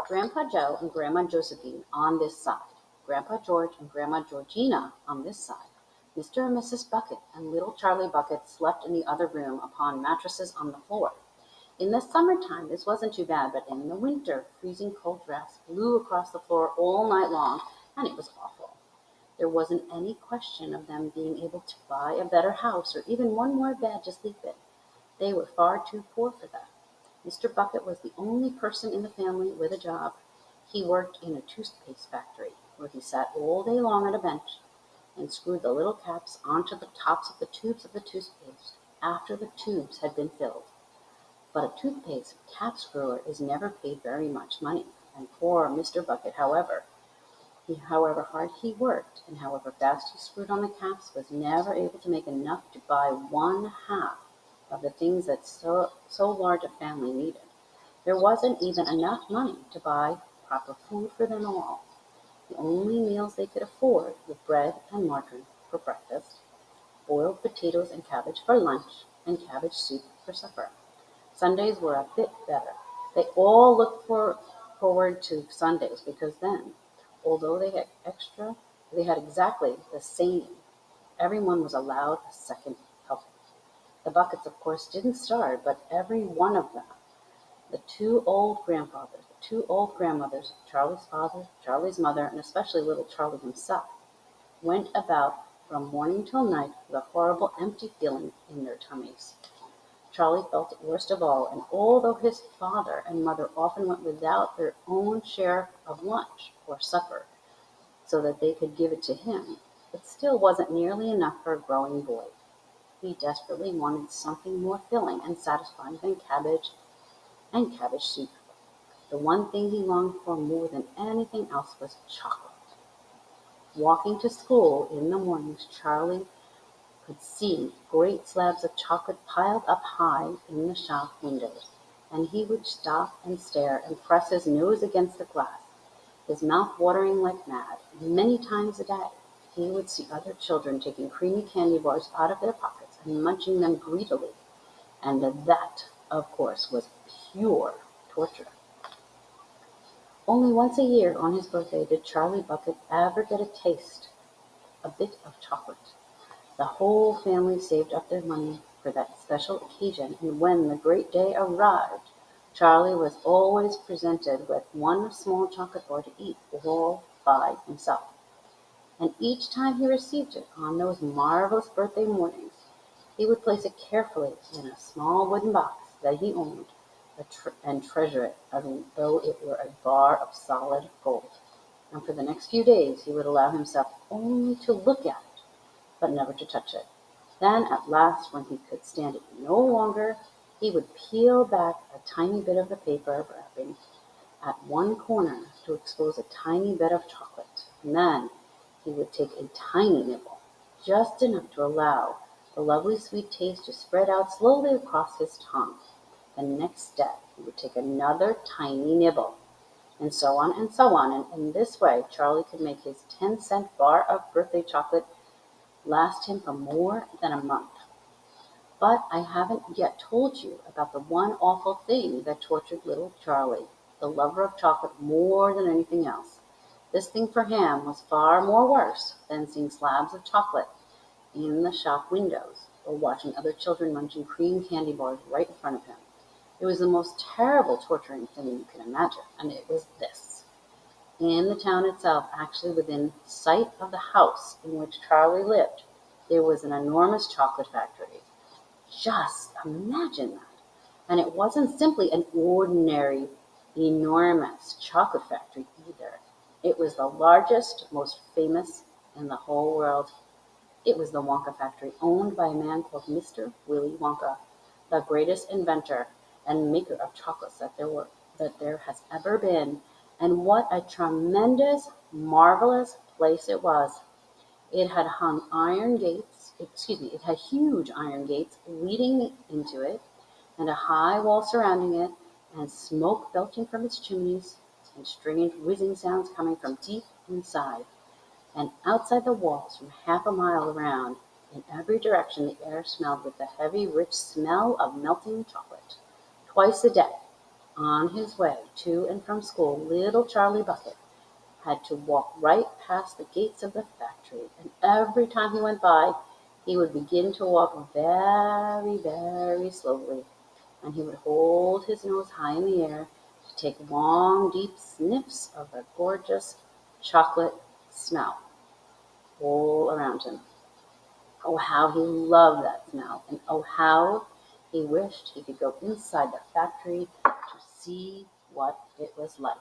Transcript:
Grandpa Joe and Grandma Josephine on this side, Grandpa George and Grandma Georgina on this side. Mr. and Mrs. Bucket and little Charlie Bucket slept in the other room upon mattresses on the floor. In the summertime this wasn't too bad, but in the winter freezing cold drafts blew across the floor all night long, and it was awful. There wasn't any question of them being able to buy a better house or even one more bed to sleep in. They were far too poor for that. Mr. Bucket was the only person in the family with a job. He worked in a toothpaste factory, where he sat all day long at a bench and screwed the little caps onto the tops of the tubes of the toothpaste after the tubes had been filled. But a toothpaste cap screwer is never paid very much money, and poor Mr. Bucket, however hard he worked and however fast he screwed on the caps, was never able to make enough to buy one half of the things that so large a family needed. There wasn't even enough money to buy proper food for them all. The only meals they could afford were bread and margarine for breakfast, boiled potatoes and cabbage for lunch, and cabbage soup for supper. Sundays were a bit better. They all looked forward to Sundays because then, although they had exactly the same. Everyone was allowed a second helping. The Buckets, of course, didn't starve, but every one of them, the two old grandfathers, the two old grandmothers, Charlie's father, Charlie's mother, and especially little Charlie himself, went about from morning till night with a horrible empty feeling in their tummies. Charlie felt it worst of all, and although his father and mother often went without their own share of lunch or supper so that they could give it to him, it still wasn't nearly enough for a growing boy. He desperately wanted something more filling and satisfying than cabbage and cabbage soup. The one thing he longed for more than anything else was chocolate. Walking to school in the mornings, Charlie could see great slabs of chocolate piled up high in the shop windows, and he would stop and stare and press his nose against the glass, his mouth watering like mad. Many times a day he would see other children taking creamy candy bars out of their pockets and munching them greedily, and that, of course, was pure torture. Only once a year on his birthday did Charlie Bucket ever get a bit of chocolate. The whole family saved up their money for that special occasion, and when the great day arrived, Charlie was always presented with one small chocolate bar to eat all by himself. And each time he received it on those marvelous birthday mornings, he would place it carefully in a small wooden box that he owned and treasure it as though it were a bar of solid gold. And for the next few days he would allow himself only to look at it, but never to touch it. Then at last, when he could stand it no longer, he would peel back a tiny bit of the paper wrapping at one corner to expose a tiny bit of chocolate, and then he would take a tiny nibble, just enough to allow the lovely sweet taste to spread out slowly across his tongue. The next step he would take another tiny nibble, and so on and so on, and in this way Charlie could make his 10-cent bar of birthday chocolate last him for more than a month. But I haven't yet told you about the one awful thing that tortured little Charlie, the lover of chocolate more than anything else. This thing for him was far more worse than seeing slabs of chocolate in the shop windows or watching other children munching cream candy bars right in front of him. It was the most terrible torturing thing you can imagine, and it was this. In the town itself, actually within sight of the house in which Charlie lived, there was an enormous chocolate factory. Just imagine that. And it wasn't simply an ordinary, enormous chocolate factory either. It was the largest, most famous in the whole world. It was the Wonka factory, owned by a man called Mr. Willy Wonka, the greatest inventor and maker of chocolates that there has ever been. And what a tremendous, marvelous place it was. It had it had huge iron gates leading into it, and a high wall surrounding it, and smoke belching from its chimneys, and strange whizzing sounds coming from deep inside. And outside the walls, from half a mile around, in every direction the air smelled with the heavy, rich smell of melting chocolate. Twice a day, On his way to and from school, little Charlie Bucket had to walk right past the gates of the factory, and every time he went by, he would begin to walk very, very slowly, and he would hold his nose high in the air to take long, deep sniffs of the gorgeous chocolate smell all around him. Oh, how he loved that smell, and oh, how he wished he could go inside the factory to see what it was like.